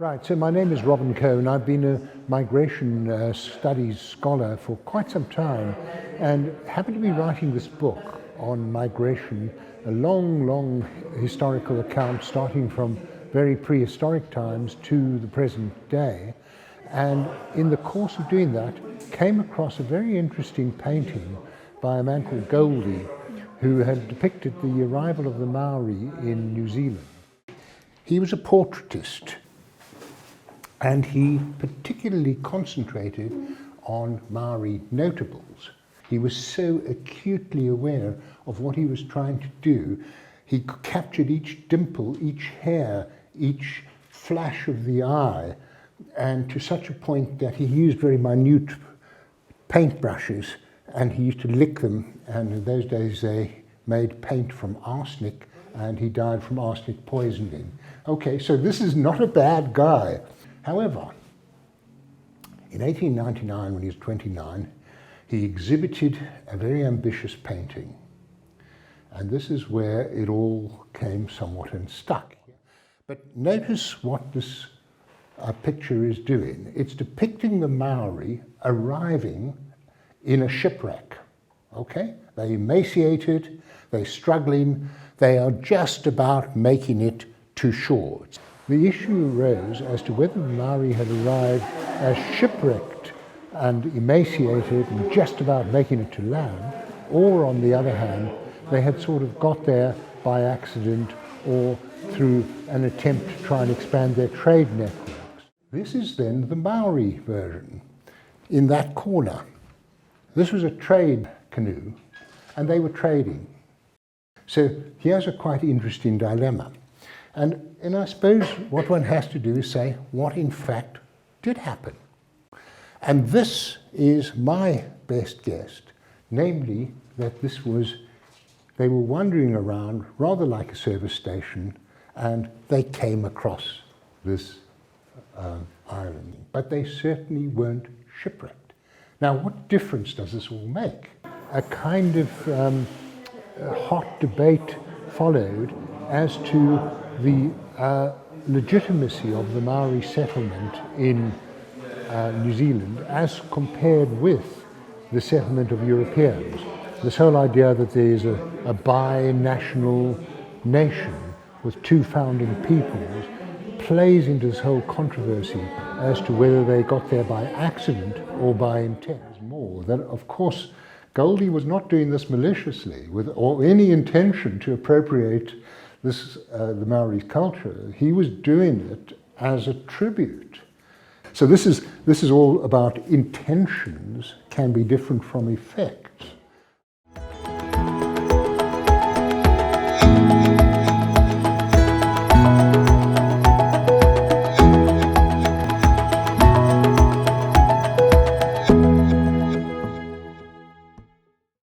Right, so my name is Robin Cohen. I've been a migration studies scholar for quite some time and happen to be writing this book on migration, a long historical account starting from very prehistoric times to the present day. And in the course of doing that, came across a very interesting painting by a man called Goldie, who had depicted the arrival of the Maori in New Zealand. He was a portraitist, and he particularly concentrated on Maori notables. He was so acutely aware of what he was trying to do. He captured each dimple, each hair, each flash of the eye, and to such a point that he used very minute paintbrushes, and he used to lick them, and in those days they made paint from arsenic, and he died from arsenic poisoning. Okay, so this is not a bad guy. However, in 1899, when he was 29, he exhibited a very ambitious painting. And this is where it all came somewhat unstuck. But notice what this picture is doing. It's depicting the Maori arriving in a shipwreck. Okay? They're emaciated, they're struggling, they are just about making it to shore. The issue arose as to whether the Maori had arrived as shipwrecked and emaciated and just about making it to land, or on the other hand, they had sort of got there by accident or through an attempt to try and expand their trade networks. This is then the Maori version in that corner. This was a trade canoe, and they were trading. So here's a quite interesting dilemma. And I suppose what one has to do is say what in fact did happen. And this is my best guess, namely that they were wandering around rather like a service station, and they came across this island. But they certainly weren't shipwrecked. Now, what difference does this all make? A kind of hot debate followed as to the legitimacy of the Maori settlement in New Zealand as compared with the settlement of Europeans. This whole idea that there is a bi-national nation with two founding peoples plays into this whole controversy as to whether they got there by accident or by intent. More that, of course, Goldie was not doing this maliciously or any intention to appropriate the Maori's culture. He was doing it as a tribute. So this is all about intentions can be different from effects.